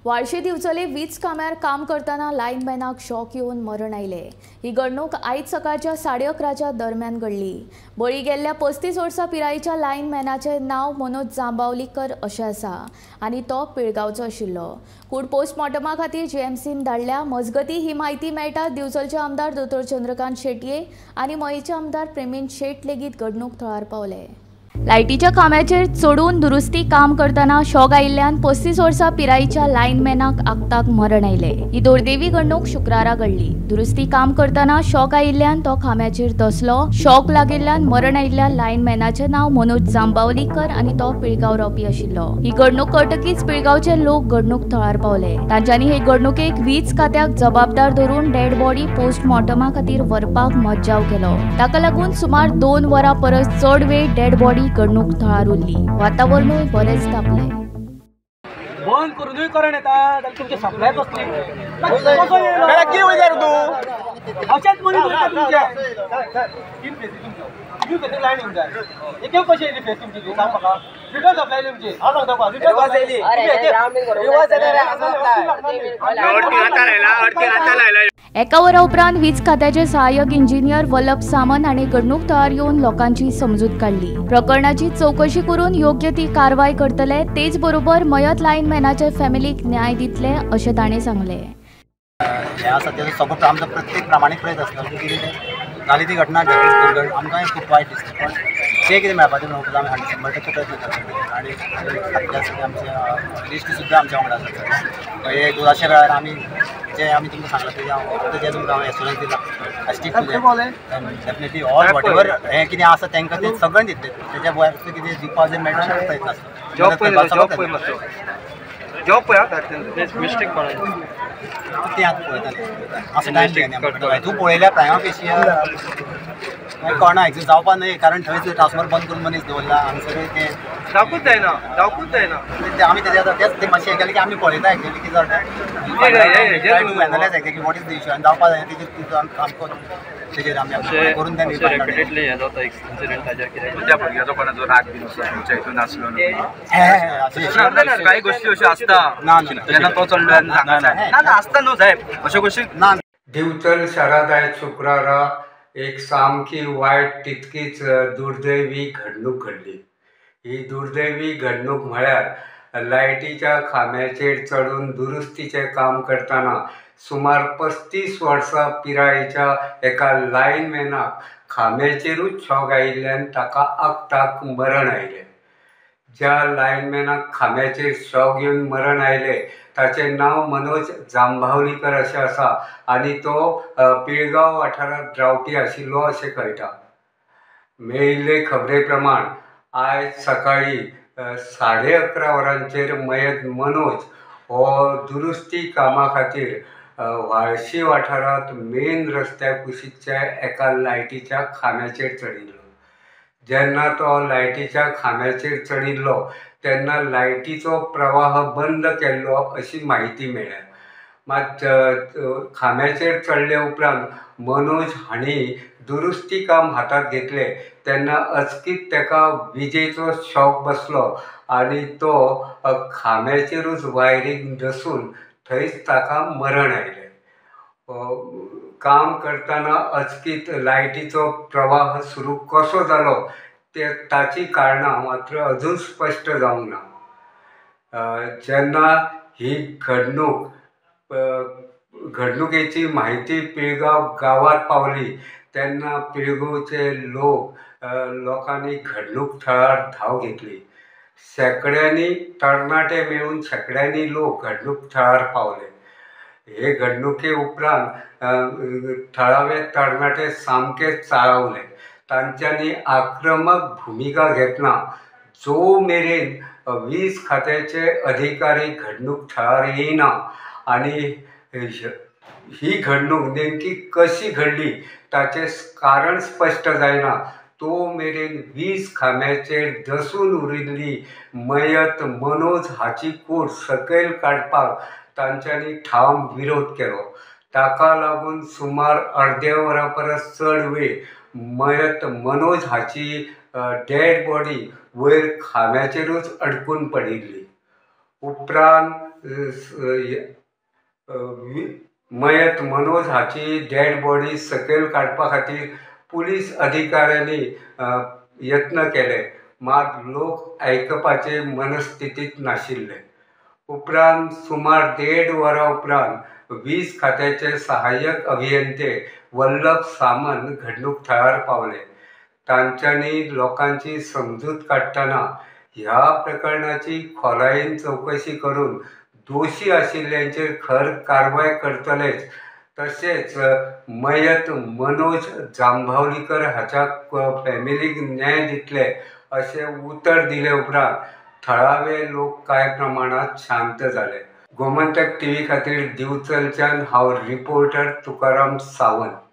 वाळशी दिवचले वीज काम्यार काम करताना लायनमॅनाक शॉक येवन मरण आयले। ही घडणूक आयज सकाळच्या 11:30च्या दरम्यान घडली। बळी गेल्ल्या 35 वर्सां पिरायेच्या लायनमॅनाचे नाव मनोज जांबावलीकर अशें आसा आनी तो पिळगांवचो आशिल्लो। कूड पोस्टमॉर्टमा खातीर जीएमसीन धाडल्या। मजगती ही म्हायती मेळटा दिवचलचे आमदार दोतोर चंद्रकांत शेटये आनी मयेचे आमदार प्रेमीन शेट लेगीत घडणूक थळार पावले। लायटीच्या खांब्याचेर चढून दुरुस्ती काम करताना शॉक आयिल्ल्यान 35 वर्सां पिरायेच्या लायनमॅनाक आगताक मरण आयले। ही दुर्दैवी घडणूक शुक्रारा घडली। दुरुस्ती काम करताना शॉक आयिल्ल्यान तो खांब्याचेर दसलो। शॉक लागिल्ल्यान मरण आयिल्ल्या लायनमॅनाचें नाव मनोज जांबावलीकर आनी तो पिळगांव रावपी आशिल्लो। ही घडणूक कळटकीच पिळगांवचे लोक घडणूक थळार पावले। तांच्यांनी हे घडणुकेक वीज खात्याक जबाबदार धरून डेड बॉडी पोस्टमॉर्टमा खातीर व्हरपाक मज्जाव केलो। ताका लागून सुमार 2 वरां परस चड वेळ डेड बॉडी घडणूक थळार उरली। वातावरणूय बरेच तापले। बंद करूनय करण येता जाल्यार तुमचे सप्लाय बसले कितें वयता तूं अशेंच मनीस वयता तुमचे तीन फेसी लायन येवंक जाय एक कशें येयली फेस तुमची सांग म्हाका रिटर्न सप्लाय तुमची हांव सांगता तुका रिटर्न येयली एका वरा उपरांत वीज खात्याचे सहाय्यक इंजिनियर वल्लभ सामंत हांणी घडणूक थळार येवन लोकांची समजूत काडली। प्रकरणाची चौकशी करून योग्य ती कारवाय करतले। तेच बरोबर मयत लायनमॅनाचे फॅमिलीक न्याय दितले अशें ताणें सांगले। ह्या सध्याचो सगळो आमचो प्रत्येक प्रामाणीक प्रयत्न आसता की कितें जाली ती घटना घडली आमकांय खूब वायट दिसता पण जें कितें मेळपाचें मेळटा आमी 100% प्रयत्न करता आनी सध्या आमचे लिस्ट सुद्दां आमच्या वांगडा आसा। हे 1200 वेळार आमी जे आमी तुमकां सांगलां तेजें हांव जे तुमकां हांव एश्योरन्स दिला stick to definitely all whatever हें कितें आसा तांकां तें सगळें दितलें तेच्या भायर कितें दिवपाक जें मेळटा प्रयत्न आसता। जॉब पळय मिस्टेक तें आतां पळयतालें मातसो टायम घेयात तूं पळयल्या प्रायमा फेशियल मागीर कळना एक्झॅक्ट जावपा न्हय कारण थंयच ट्रान्सफर बंद करून मनीस दवरला आनी सगळें तें जावपूच जायना आमी तें मातशें हें केलें की आमी पळयता एक्चुअली कितें जाता analyse actually what is the issue आनी जावपा जाय तेजेर आमकां तेजेर आमी करून तें रेपिडेटली हें जाता इन्सिडेंट ताजेर कितें त्या भुरग्याचो कोणाचो राग बीन तुमच्या हितून आसलो कांय गोश्टी अश्यो आसता ना जेन्ना तो चडलो सांगना ना आसता न्हू साहेब अश्यो गोश्टी ना। दिवचल शारांत आयज शुक्रारा एक सामकी वायट तितकीच दुर्दैवी घडणूक घडली। ही दुर्दैवी घडणूक म्हळ्यार लायटीच्या खांब्याचेर चढून दुरुस्तीचें काम करताना सुमार 35 वर्सां पिरायेच्या एका लायनमॅनाक खांब्याचेरूच शॉक आयिल्ल्यान ताका आगताक मरण आयलें। ज्या लायनमॅनाक खांब्याचेर शॉक येवन मरण आयलें ताचें नांव मनोज जांबावलीकर अशें आसा आनी तो पिळगांव वाठारांत रावपी आशिल्लो अशें कळटा। मेळिल्ले खबरे प्रमाण आयज सकाळी 11:30 वरांचेर मयत मनोज हो दुरुस्ती कामा खातीर वाळशी वाठारांत मेन रस्त्या कुशीकच्या एका लायटीच्या खांब्याचेर चडिल्लो। जेन्ना तो लायटीच्या खांब्याचेर चडिल्लो तेन्ना लायटीचो प्रवाह बंद केल्लो अशी म्हायती मेळ्ळ्या। मात खांब्याचेर चडले उपरांत मनोज हांणी दुरुस्ती काम हातांत घेतलें तेन्ना अचकीत ताका विजेचो शॉक बसलो आनी तो खांब्याचेरूच वायरीक दसून थंयच ताका मरण आयलें। काम करताना अचकीत लायटीचो प्रवाह सुरू कसो जालो ताची कारणां मात्र अजून स्पश्ट जावंक ना। जेन्ना ही घडणुकेची म्हायती पिळगांव गांवांत पावली तेन्ना पिळगांवचे लोकांनी घडणूक थळार धांव घेतली। शेकड्यांनी तरणाटे मेळून शेकड्यांनी लोक घडणूक थळार पावले। हे घडणुके उपरांत थळावे तरणाटे सामके चाळवले। तांच्यांनी आक्रमक भुमिका घेतना जो मेरेन वीज खात्याचे अधिकारी घडणूक थळार येयना आनी ही घडणूक नेमकी कशी घडली ताचें कारण स्पश्ट जायना तो मेरेन वीज खांब्याचेर दसून उरिल्ली मयत मनोज हाची कूड सकयल काडपाक तांच्यांनी ठाम विरोध केलो। ताका लागून सुमार अर्द्या वरा परस चड वेळ मयत मनोज हाची डेड बॉडी वयर खांब्याचेरूच अडकून पडिल्ली। उपरांत मयत मनोज हाची डेड बॉडी सकयल काडपा खातीर पुलीस अधिकाऱ्यांनी यत्न केले, मात लोक आयकपाचे मनस्थितीत नाशिल्ले. उपरांत सुमार 1.5 वरां उपरांत वीज खात्याचे सहाय्यक अभियंते वल्लभ सामंत घडणूक थळार पावले. तांच्यांनी लोकांची समजूत काडटना ह्या प्रकरणाची खोलायेन चवकशी करून दोशी आशिल्ल्यांचेर खर कारवाय करतलेच, तशेंच मयत मनोज जांबावलीकर हाच्या फॅमिलीक न्याय दितले अशें उतर दिले. उपरांत थळावे लोक कांय प्रमाणात शांत जाले. गोमंतक टीव्ही खातीर दिवचलच्यान हांव रिपोर्टर तुकाराम सावंत.